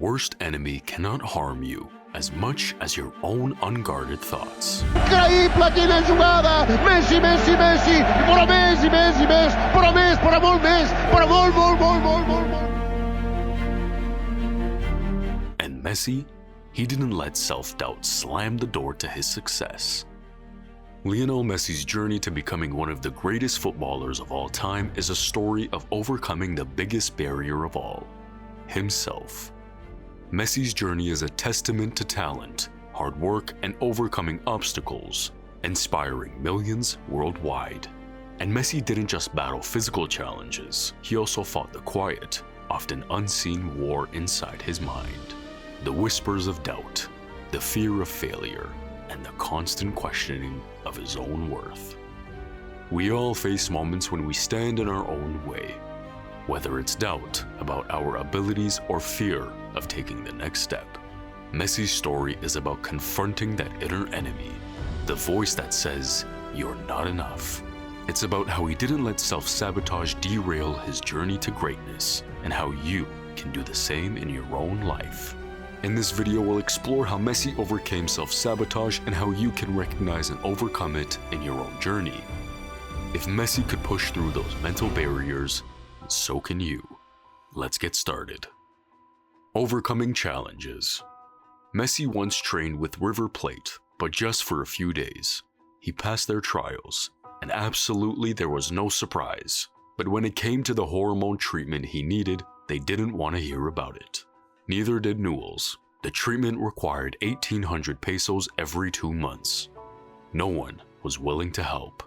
worst enemy cannot harm you as much as your own unguarded thoughts. Increïble quina jugada! Messi, Messi, Messi! Però Messi, Messi, Messi! Però més, però molt més! Però molt, molt, molt, molt, molt, molt! And Messi, he didn't let self-doubt slam the door to his success. Lionel Messi's journey to becoming one of the greatest footballers of all time is a story of overcoming the biggest barrier of all, himself. Messi's journey is a testament to talent, hard work, and overcoming obstacles, inspiring millions worldwide. And Messi didn't just battle physical challenges, he also fought the quiet, often unseen war inside his mind. The whispers of doubt, the fear of failure, and the constant questioning of his own worth. We all face moments when we stand in our own way, whether it's doubt about our abilities or fear of taking the next step. Messi's story is about confronting that inner enemy, the voice that says, "You're not enough." It's about how he didn't let self-sabotage derail his journey to greatness, and how you can do the same in your own life. In this video, we'll explore how Messi overcame self-sabotage and how you can recognize and overcome it in your own journey. If Messi could push through those mental barriers, so can you. Let's get started. Overcoming challenges. Messi once trained with River Plate, but just for a few days. He passed their trials, and absolutely there was no surprise. But when it came to the hormone treatment he needed, they didn't want to hear about it. Neither did Newell's. The treatment required 1,800 pesos every 2 months. No one was willing to help,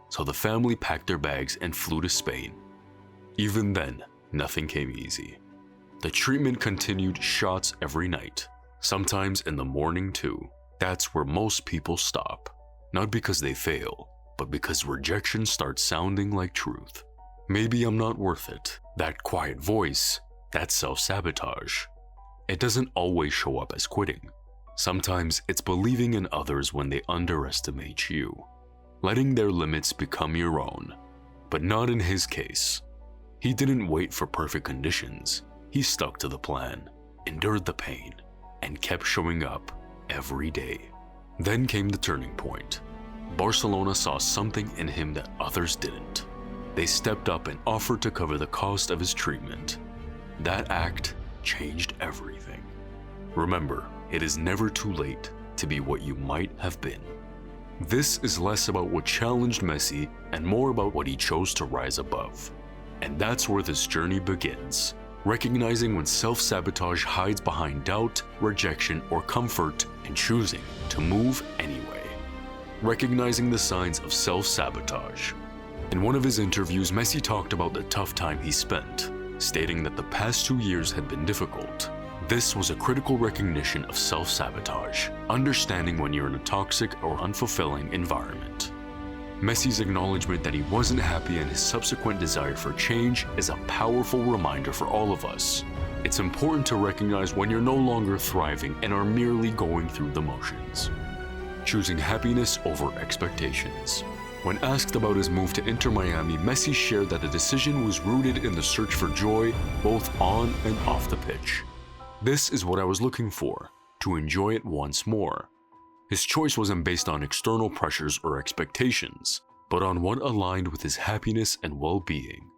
so the family packed their bags and flew to Spain. Even then, nothing came easy. The treatment continued shots every night, sometimes in the morning too. That's where most people stop, not because they fail, but because rejection starts sounding like truth. Maybe I'm not worth it. That quiet voice, that's self-sabotage. It doesn't always show up as quitting. Sometimes it's believing in others when they underestimate you, letting their limits become your own. But not in his case. He didn't wait for perfect conditions. He stuck to the plan, endured the pain, and kept showing up every day. Then came the turning point. Barcelona saw something in him that others didn't. They stepped up and offered to cover the cost of his treatment. That act changed everything. Remember, it is never too late to be what you might have been. This is less about what challenged Messi and more about what he chose to rise above. And that's where this journey begins, recognizing when self-sabotage hides behind doubt, rejection, or comfort, and choosing to move anyway. Recognizing the signs of self-sabotage. In one of his interviews, Messi talked about the tough time he spent, stating that the past 2 years had been difficult. This was a critical recognition of self-sabotage, understanding when you're in a toxic or unfulfilling environment. Messi's acknowledgement that he wasn't happy and his subsequent desire for change is a powerful reminder for all of us. It's important to recognize when you're no longer thriving and are merely going through the motions. Choosing happiness over expectations. When asked about his move to Inter Miami, Messi shared that the decision was rooted in the search for joy, both on and off the pitch. "This is what I was looking for, to enjoy it once more." His choice wasn't based on external pressures or expectations, but on what aligned with his happiness and well-being.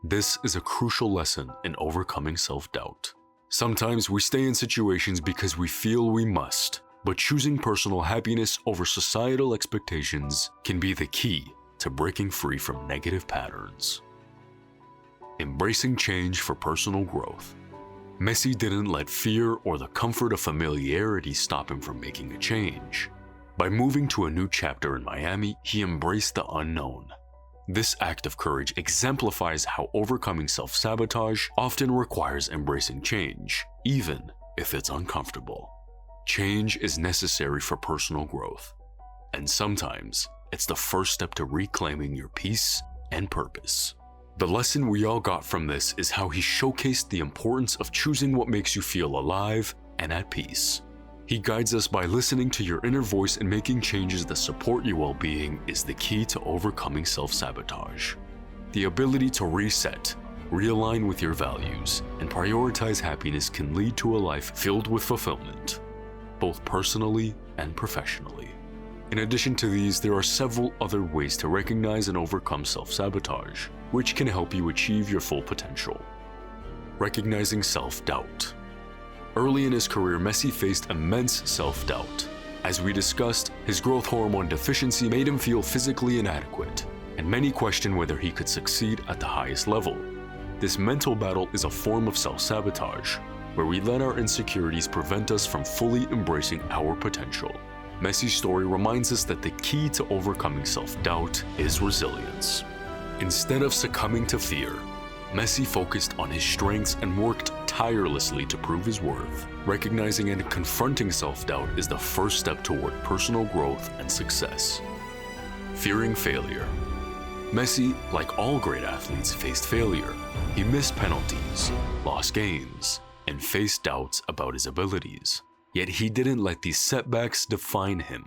This is a crucial lesson in overcoming self-doubt. Sometimes we stay in situations because we feel we must, but choosing personal happiness over societal expectations can be the key to breaking free from negative patterns. Embracing change for personal growth. Messi didn't let fear or the comfort of familiarity stop him from making a change. By moving to a new chapter in Miami, he embraced the unknown. This act of courage exemplifies how overcoming self-sabotage often requires embracing change, even if it's uncomfortable. Change is necessary for personal growth, and sometimes it's the first step to reclaiming your peace and purpose. The lesson we all got from this is how he showcased the importance of choosing what makes you feel alive and at peace. He guides us by listening to your inner voice and making changes that support your well-being is the key to overcoming self-sabotage. The ability to reset, realign with your values, and prioritize happiness can lead to a life filled with fulfillment, both personally and professionally. In addition to these, there are several other ways to recognize and overcome self-sabotage, which can help you achieve your full potential. Recognizing self-doubt. Early in his career, Messi faced immense self-doubt. As we discussed, his growth hormone deficiency made him feel physically inadequate, and many questioned whether he could succeed at the highest level. This mental battle is a form of self-sabotage, where we let our insecurities prevent us from fully embracing our potential. Messi's story reminds us that the key to overcoming self-doubt is resilience. Instead of succumbing to fear, Messi focused on his strengths and worked tirelessly to prove his worth. Recognizing and confronting self-doubt is the first step toward personal growth and success. Fearing failure. Messi, like all great athletes, faced failure. He missed penalties, lost games, and faced doubts about his abilities. Yet he didn't let these setbacks define him.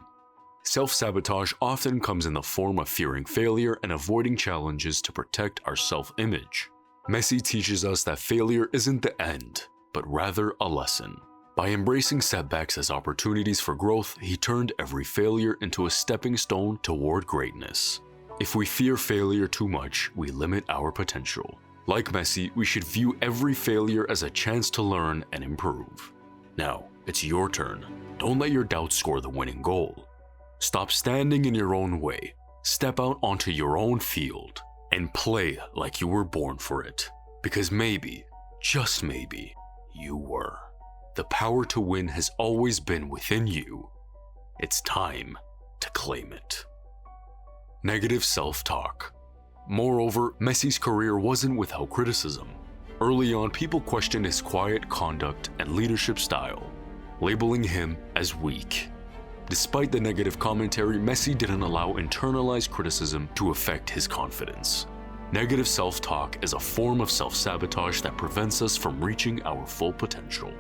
Self-sabotage often comes in the form of fearing failure and avoiding challenges to protect our self-image. Messi teaches us that failure isn't the end, but rather a lesson. By embracing setbacks as opportunities for growth, he turned every failure into a stepping stone toward greatness. If we fear failure too much, we limit our potential. Like Messi, we should view every failure as a chance to learn and improve. Now, it's your turn. Don't let your doubts score the winning goal. Stop standing in your own way. Step out onto your own field and play like you were born for it. Because maybe, just maybe, you were. The power to win has always been within you. It's time to claim it. Negative self-talk. Moreover, Messi's career wasn't without criticism. Early on, people questioned his quiet conduct and leadership style, labeling him as weak. Despite the negative commentary, Messi didn't allow internalized criticism to affect his confidence. Negative self-talk is a form of self-sabotage that prevents us from reaching our full potential.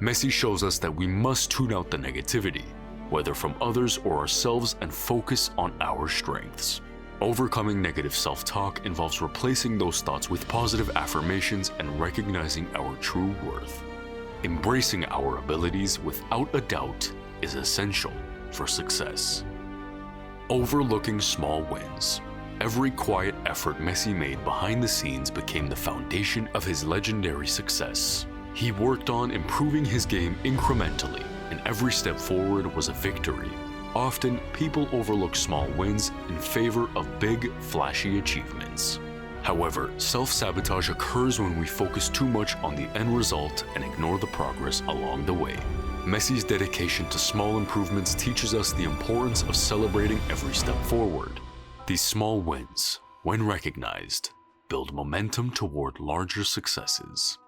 Messi shows us that we must tune out the negativity, whether from others or ourselves, and focus on our strengths. Overcoming negative self-talk involves replacing those thoughts with positive affirmations and recognizing our true worth. Embracing our abilities without a doubt is essential for success. Overlooking small wins. Every quiet effort Messi made behind the scenes became the foundation of his legendary success. He worked on improving his game incrementally, and every step forward was a victory. Often, people overlook small wins in favor of big, flashy achievements. However, self-sabotage occurs when we focus too much on the end result and ignore the progress along the way. Messi's dedication to small improvements teaches us the importance of celebrating every step forward. These small wins, when recognized, build momentum toward larger successes.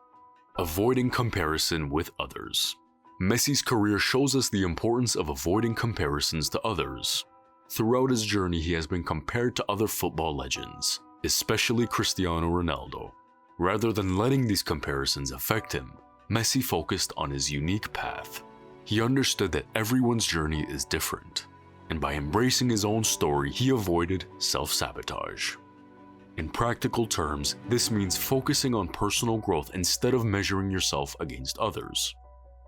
Avoiding comparison with others. Messi's career shows us the importance of avoiding comparisons to others. Throughout his journey, he has been compared to other football legends, especially Cristiano Ronaldo. Rather than letting these comparisons affect him, Messi focused on his unique path. He understood that everyone's journey is different, and by embracing his own story, he avoided self-sabotage. In practical terms, this means focusing on personal growth instead of measuring yourself against others.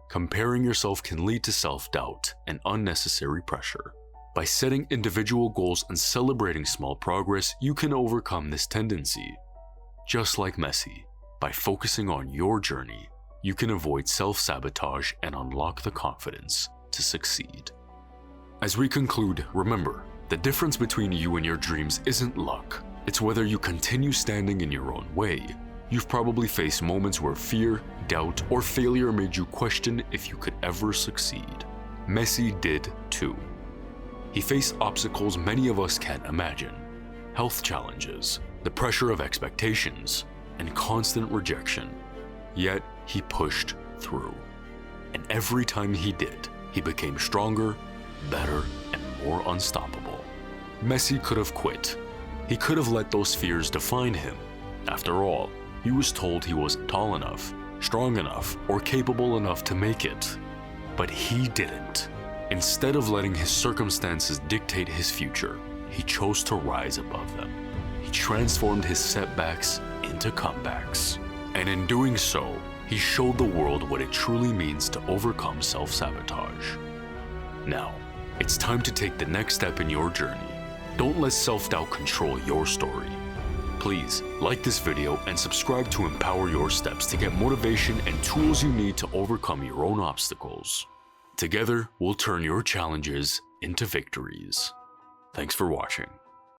Comparing yourself can lead to self-doubt and unnecessary pressure. By setting individual goals and celebrating small progress, you can overcome this tendency. Just like Messi, by focusing on your journey, you can avoid self-sabotage and unlock the confidence to succeed. As we conclude, remember, the difference between you and your dreams isn't luck. It's whether you continue standing in your own way. You've probably faced moments where fear, doubt, or failure made you question if you could ever succeed. Messi did too. He faced obstacles many of us can't imagine. Health challenges, the pressure of expectations, and constant rejection. Yet, he pushed through. And every time he did, he became stronger, better, and more unstoppable. Messi could have quit. He could have let those fears define him. After all, he was told he wasn't tall enough, strong enough, or capable enough to make it. But he didn't. Instead of letting his circumstances dictate his future, he chose to rise above them. He transformed his setbacks into comebacks. And in doing so, he showed the world what it truly means to overcome self-sabotage. Now, it's time to take the next step in your journey. Don't let self-doubt control your story. Please like this video and subscribe to empower your steps to get motivation and tools you need to overcome your own obstacles. Together, we'll turn your challenges into victories. Thanks for watching.